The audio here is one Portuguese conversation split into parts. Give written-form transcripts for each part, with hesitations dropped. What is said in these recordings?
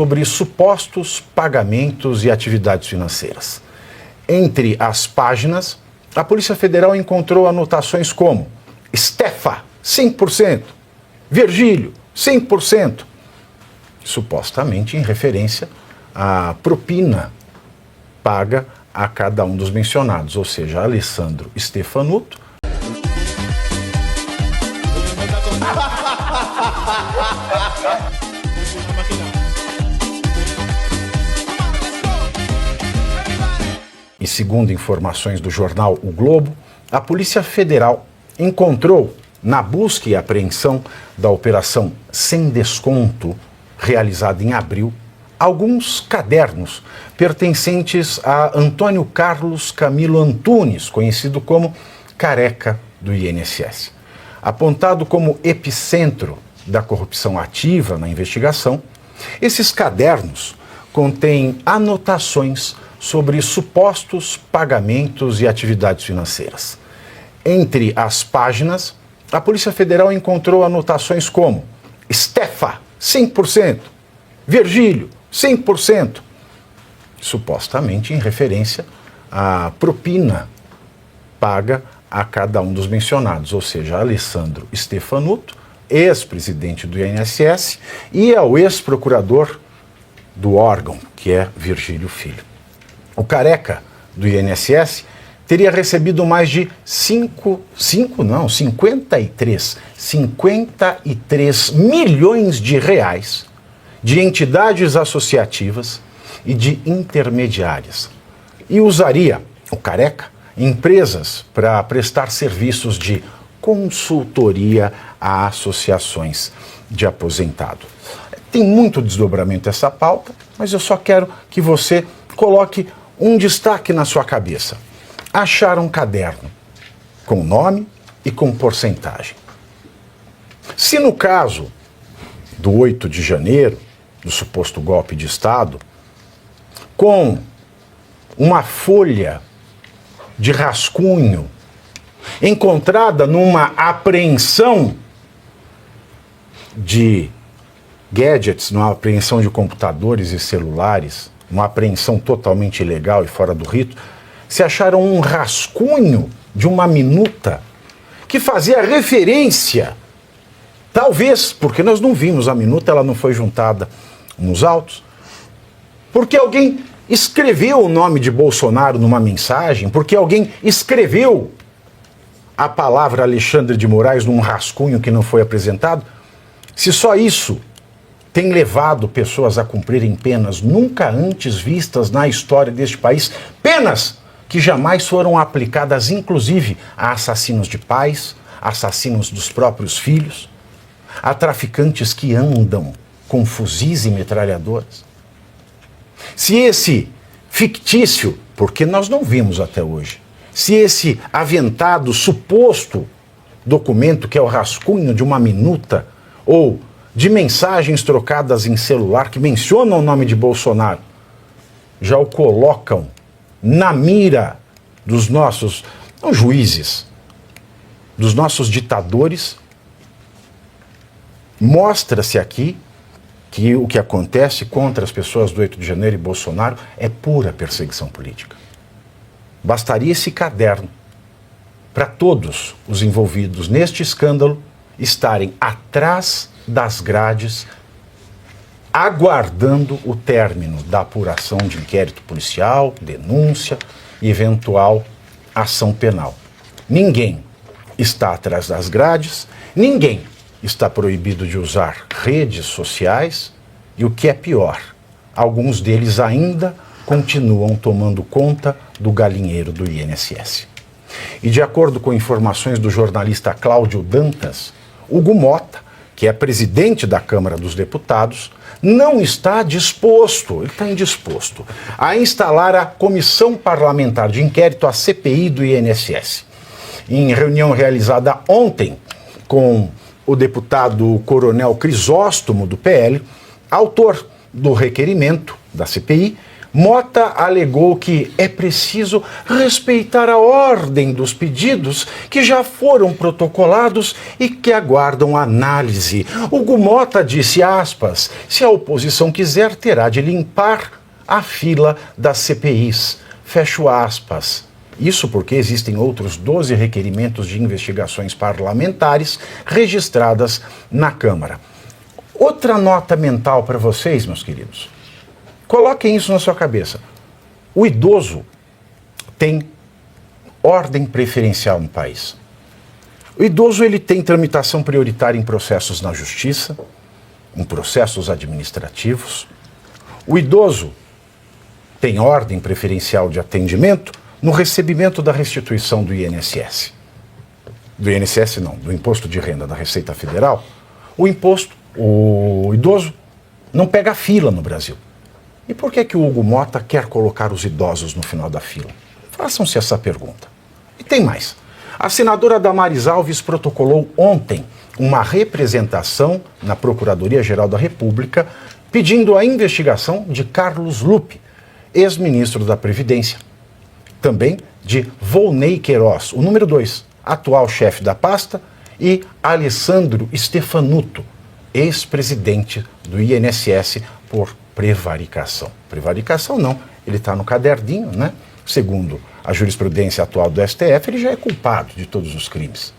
sobre supostos pagamentos e atividades financeiras. Entre as páginas, a Polícia Federal encontrou anotações como Stefa, 100%, Virgílio, 100%, supostamente em referência à propina paga a cada um dos mencionados, ou seja, Alessandro Stefanuto, e segundo informações do jornal O Globo, a Polícia Federal encontrou, na busca e apreensão da Operação Sem Desconto, realizada em abril, alguns cadernos pertencentes a Antônio Carlos Camilo Antunes, conhecido como Careca do INSS. Apontado como epicentro da corrupção ativa na investigação, esses cadernos contêm anotações sobre supostos pagamentos e atividades financeiras. Entre as páginas, a Polícia Federal encontrou anotações como Stefa, 100%, Virgílio, 100%, supostamente em referência à propina paga a cada um dos mencionados, ou seja, Alessandro Stefanuto, ex-presidente do INSS, e ao ex-procurador do órgão, que é Virgílio Filho. O Careca do INSS teria recebido mais de 53 milhões de reais de entidades associativas e de intermediárias. E usaria, o Careca, empresas para prestar serviços de consultoria a associações de aposentado. Tem muito desdobramento essa pauta, mas eu só quero que você coloque um destaque na sua cabeça. Achar um caderno com nome e com porcentagem. Se no caso do 8 de janeiro, do suposto golpe de Estado, com uma folha de rascunho encontrada numa apreensão de gadgets, numa apreensão de computadores e celulares, uma apreensão totalmente ilegal e fora do rito, se acharam um rascunho de uma minuta que fazia referência, talvez, porque nós não vimos a minuta, ela não foi juntada nos autos, porque alguém escreveu o nome de Bolsonaro numa mensagem, porque alguém escreveu a palavra Alexandre de Moraes num rascunho que não foi apresentado. Se só isso tem levado pessoas a cumprirem penas nunca antes vistas na história deste país, penas que jamais foram aplicadas, inclusive, a assassinos de pais, assassinos dos próprios filhos, a traficantes que andam com fuzis e metralhadoras. Se esse fictício, porque nós não vimos até hoje, se esse aventado suposto documento, que é o rascunho de uma minuta, ou de mensagens trocadas em celular que mencionam o nome de Bolsonaro, já o colocam na mira dos nossos, não juízes, dos nossos ditadores, mostra-se aqui que o que acontece contra as pessoas do 8 de janeiro e Bolsonaro é pura perseguição política. Bastaria esse caderno para todos os envolvidos neste escândalo estarem atrás das grades, aguardando o término da apuração de inquérito policial, denúncia e eventual ação penal. Ninguém está atrás das grades, ninguém está proibido de usar redes sociais e, o que é pior, alguns deles ainda continuam tomando conta do galinheiro do INSS. E de acordo com informações do jornalista Cláudio Dantas, Hugo Mota, que é presidente da Câmara dos Deputados, não está disposto, ele está indisposto, a instalar a Comissão Parlamentar de Inquérito, a CPI do INSS. Em reunião realizada ontem com o deputado Coronel Crisóstomo, do PL, autor do requerimento da CPI, Mota alegou que é preciso respeitar a ordem dos pedidos que já foram protocolados e que aguardam análise. Hugo Mota disse, aspas, se a oposição quiser, terá de limpar a fila das CPIs. Fecho aspas. Isso porque existem outros 12 requerimentos de investigações parlamentares registradas na Câmara. Outra nota mental para vocês, meus queridos. Coloquem isso na sua cabeça. O idoso tem ordem preferencial no país. O idoso ele tem tramitação prioritária em processos na justiça, em processos administrativos. O idoso tem ordem preferencial de atendimento no recebimento da restituição do INSS. Do INSS não, do Imposto de Renda da Receita Federal. O idoso não pega fila no Brasil. E por que o Hugo Mota quer colocar os idosos no final da fila? Façam-se essa pergunta. E tem mais. A senadora Damares Alves protocolou ontem uma representação na Procuradoria-Geral da República pedindo a investigação de Carlos Lupe, ex-ministro da Previdência. Também de Volney Queiroz, o número 2, atual chefe da pasta, e Alessandro Stefanuto, ex-presidente do INSS por prevaricação. Prevaricação não, ele está no caderninho, né? Segundo a jurisprudência atual do STF, ele já é culpado de todos os crimes.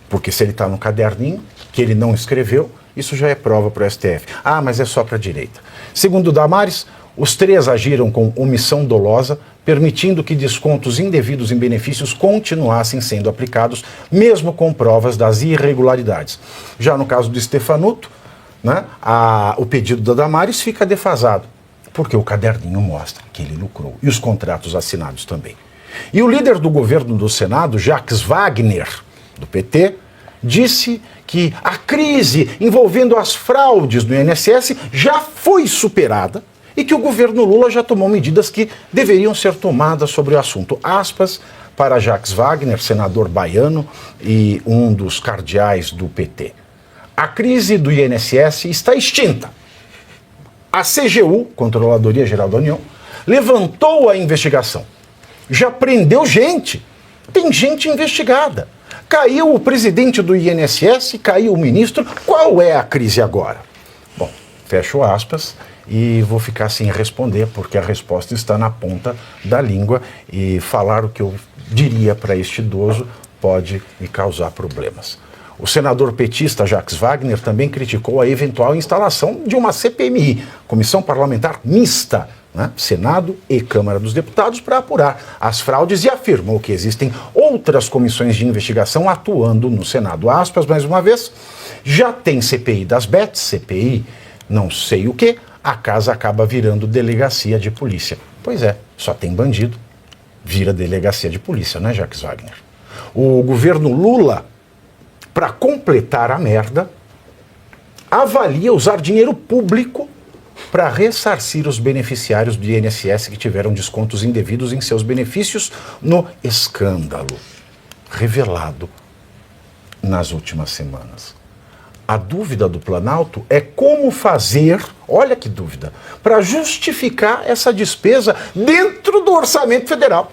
Porque se ele está no caderninho, que ele não escreveu, isso já é prova para o STF. Ah, mas é só para a direita. Segundo Damares, os 3 agiram com omissão dolosa, permitindo que descontos indevidos em benefícios continuassem sendo aplicados, mesmo com provas das irregularidades. Já no caso do Stefanuto, né, o pedido da Damares fica defasado, porque o caderninho mostra que ele lucrou, e os contratos assinados também. E o líder do governo do Senado, Jacques Wagner, do PT, disse que a crise envolvendo as fraudes do INSS já foi superada e que o governo Lula já tomou medidas que deveriam ser tomadas sobre o assunto. Aspas para Jacques Wagner, senador baiano e um dos cardeais do PT. A crise do INSS está extinta. A CGU, Controladoria Geral da União, levantou a investigação. Já prendeu gente. Tem gente investigada. Caiu o presidente do INSS, caiu o ministro. Qual é a crise agora? Bom, fecho aspas e vou ficar sem responder, porque a resposta está na ponta da língua e falar o que eu diria para este idoso pode me causar problemas. O senador petista Jacques Wagner também criticou a eventual instalação de uma CPMI, Comissão Parlamentar Mista, né? Senado e Câmara dos Deputados, para apurar as fraudes e afirmou que existem outras comissões de investigação atuando no Senado. Aspas, mais uma vez, já tem CPI das bets, CPI não sei o que, a casa acaba virando delegacia de polícia. Pois é, só tem bandido, vira delegacia de polícia, né, Jacques Wagner? O governo Lula, para completar a merda, avalia usar dinheiro público para ressarcir os beneficiários do INSS que tiveram descontos indevidos em seus benefícios no escândalo revelado nas últimas semanas. A dúvida do Planalto é como fazer, olha que dúvida, para justificar essa despesa dentro do orçamento federal,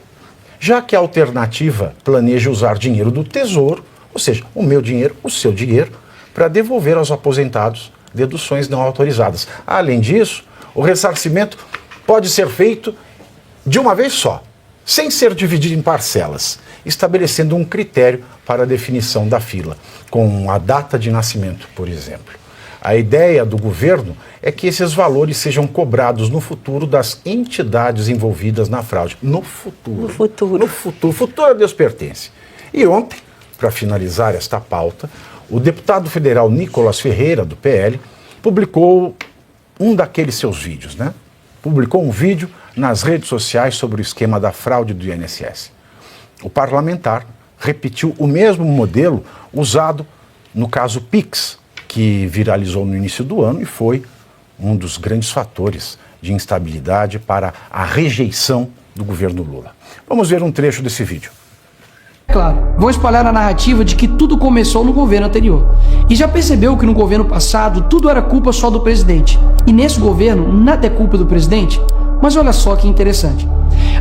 já que a alternativa planeja usar dinheiro do Tesouro, ou seja, o meu dinheiro, o seu dinheiro, para devolver aos aposentados deduções não autorizadas. Além disso, o ressarcimento pode ser feito de uma vez só, sem ser dividido em parcelas, estabelecendo um critério para a definição da fila, com a data de nascimento, por exemplo. A ideia do governo é que esses valores sejam cobrados no futuro das entidades envolvidas na fraude. No futuro. No futuro. O futuro a Deus pertence. E ontem, para finalizar esta pauta, o deputado federal Nicolas Ferreira, do PL, publicou um daqueles seus vídeos, né? Publicou um vídeo nas redes sociais sobre o esquema da fraude do INSS. O parlamentar repetiu o mesmo modelo usado no caso Pix, que viralizou no início do ano e foi um dos grandes fatores de instabilidade para a rejeição do governo Lula. Vamos ver um trecho desse vídeo. Claro, vão espalhar a narrativa de que tudo começou no governo anterior. E já percebeu que no governo passado tudo era culpa só do presidente. E nesse governo nada é culpa do presidente? Mas olha só que interessante.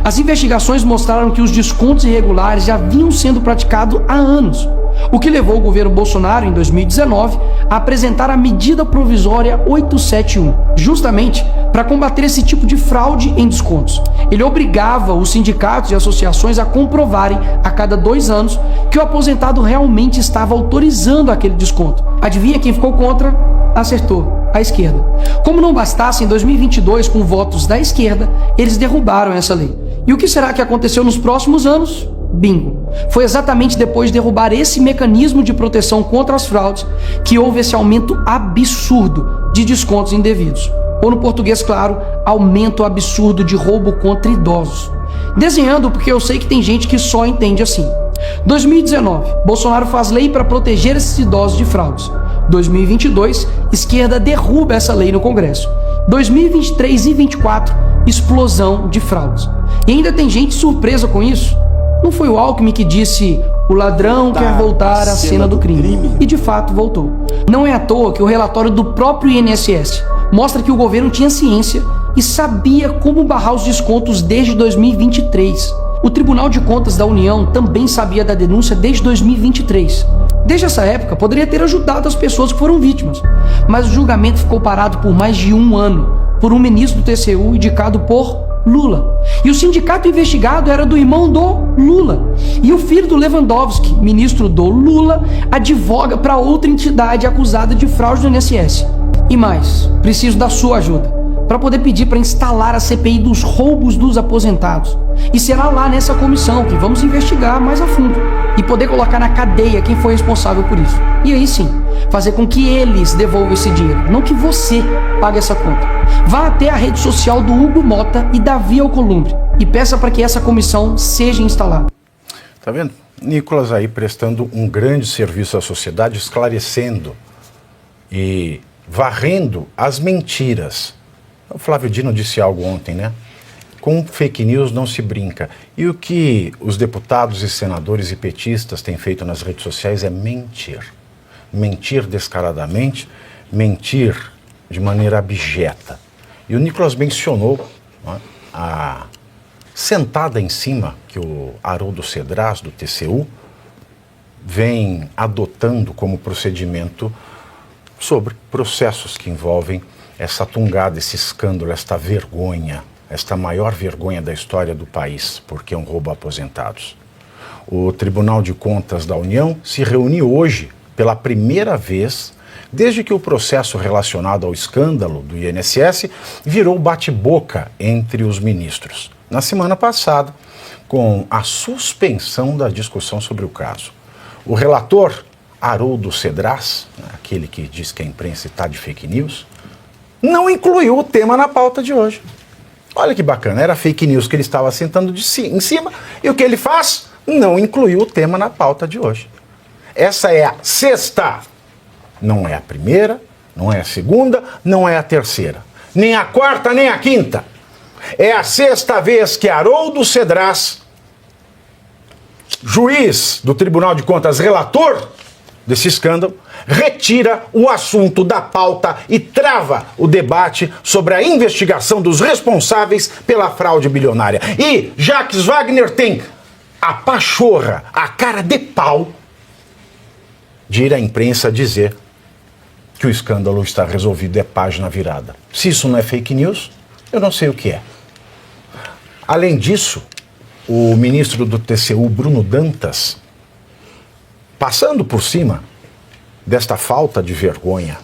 As investigações mostraram que os descontos irregulares já vinham sendo praticados há anos, o que levou o governo Bolsonaro, em 2019, a apresentar a medida provisória 871, justamente para combater esse tipo de fraude em descontos. Ele obrigava os sindicatos e associações a comprovarem, a cada 2 anos, que o aposentado realmente estava autorizando aquele desconto. Adivinha quem ficou contra? Acertou. A esquerda. Como não bastasse, em 2022, com votos da esquerda, eles derrubaram essa lei. E o que será que aconteceu nos próximos anos? Bingo! Foi exatamente depois de derrubar esse mecanismo de proteção contra as fraudes que houve esse aumento absurdo de descontos indevidos. Ou no português claro, aumento absurdo de roubo contra idosos. Desenhando porque eu sei que tem gente que só entende assim. 2019, Bolsonaro faz lei para proteger esses idosos de fraudes. 2022, esquerda derruba essa lei no Congresso. 2023 e 2024, explosão de fraudes. E ainda tem gente surpresa com isso. Não foi o Alckmin que disse: o ladrão quer voltar à cena do crime. E de fato voltou. Não é à toa que o relatório do próprio INSS mostra que o governo tinha ciência e sabia como barrar os descontos desde 2023. O Tribunal de Contas da União também sabia da denúncia desde 2023. Desde essa época, poderia ter ajudado as pessoas que foram vítimas, mas o julgamento ficou parado por mais de 1 ano, por um ministro do TCU indicado por Lula. E o sindicato investigado era do irmão do Lula. E o filho do Lewandowski, ministro do Lula, advoga para outra entidade acusada de fraude no INSS. E mais, preciso da sua ajuda para poder pedir para instalar a CPI dos roubos dos aposentados. E será lá nessa comissão que vamos investigar mais a fundo e poder colocar na cadeia quem foi responsável por isso. E aí sim, fazer com que eles devolvam esse dinheiro, não que você pague essa conta. Vá até a rede social do Hugo Mota e Davi Alcolumbre e peça para que essa comissão seja instalada. Tá vendo? Nicolas aí prestando um grande serviço à sociedade, esclarecendo e varrendo as mentiras. O Flávio Dino disse algo ontem, né? Com fake news não se brinca. E o que os deputados e senadores e petistas têm feito nas redes sociais é mentir. Mentir descaradamente, mentir de maneira abjeta. E o Nicolas mencionou, né, a sentada em cima que o Haroldo Cedras, do TCU, vem adotando como procedimento sobre processos que envolvem essa tungada, esse escândalo, esta vergonha, esta maior vergonha da história do país, porque é um roubo a aposentados. O Tribunal de Contas da União se reuniu hoje pela primeira vez desde que o processo relacionado ao escândalo do INSS virou bate-boca entre os ministros. Na semana passada, com a suspensão da discussão sobre o caso. O relator Haroldo Cedras, aquele que diz que a imprensa está de fake news, não incluiu o tema na pauta de hoje. Olha que bacana, era fake news que ele estava sentando em cima, e o que ele faz? Não incluiu o tema na pauta de hoje. Essa é a sexta, não é a primeira, não é a segunda, não é a terceira, nem a quarta, nem a quinta. É a sexta vez que Haroldo Cedras, juiz do Tribunal de Contas, relator desse escândalo, retira o assunto da pauta e trava o debate sobre a investigação dos responsáveis pela fraude bilionária. E Jacques Wagner tem a pachorra, a cara de pau, de ir à imprensa dizer que o escândalo está resolvido, é página virada. Se isso não é fake news, eu não sei o que é. Além disso, o ministro do TCU, Bruno Dantas, passando por cima desta falta de vergonha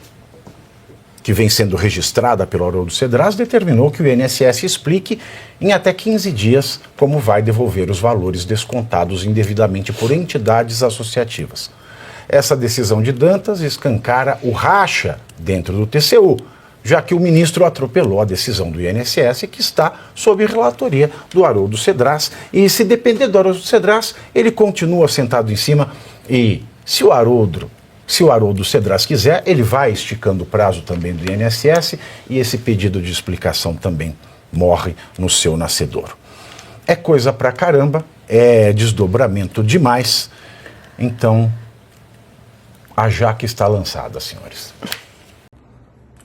que vem sendo registrada pelo Haroldo Cedras, determinou que o INSS explique em até 15 dias como vai devolver os valores descontados indevidamente por entidades associativas. Essa decisão de Dantas escancara o racha dentro do TCU, já que o ministro atropelou a decisão do INSS, que está sob relatoria do Haroldo Cedras, e se depender do Haroldo Cedras, ele continua sentado em cima, e se o Haroldo Cedras quiser, ele vai esticando o prazo também do INSS, e esse pedido de explicação também morre no seu nascedouro. É coisa pra caramba, é desdobramento demais, então a jaca está lançada, senhores.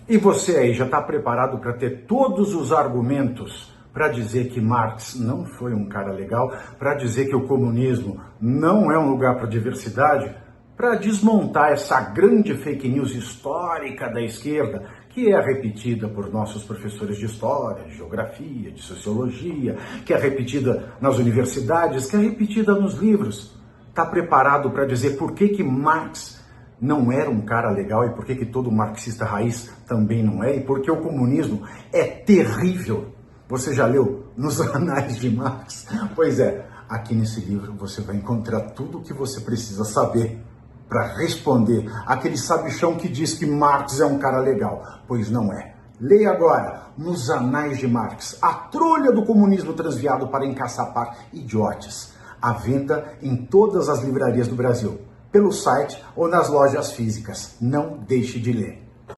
E você aí, já está preparado para ter todos os argumentos para dizer que Marx não foi um cara legal, para dizer que o comunismo não é um lugar para diversidade, para desmontar essa grande fake news histórica da esquerda, que é repetida por nossos professores de história, de geografia, de sociologia, que é repetida nas universidades, que é repetida nos livros. Está preparado para dizer por que Marx não era um cara legal e por que todo marxista raiz também não é, e porque o comunismo é terrível. Você já leu Nos Anais de Marx? Pois é, aqui nesse livro você vai encontrar tudo o que você precisa saber para responder aquele sabichão que diz que Marx é um cara legal, pois não é. Leia agora Nos Anais de Marx, a trolha do comunismo transviado para encaçapar idiotas. À venda em todas as livrarias do Brasil, pelo site ou nas lojas físicas. Não deixe de ler.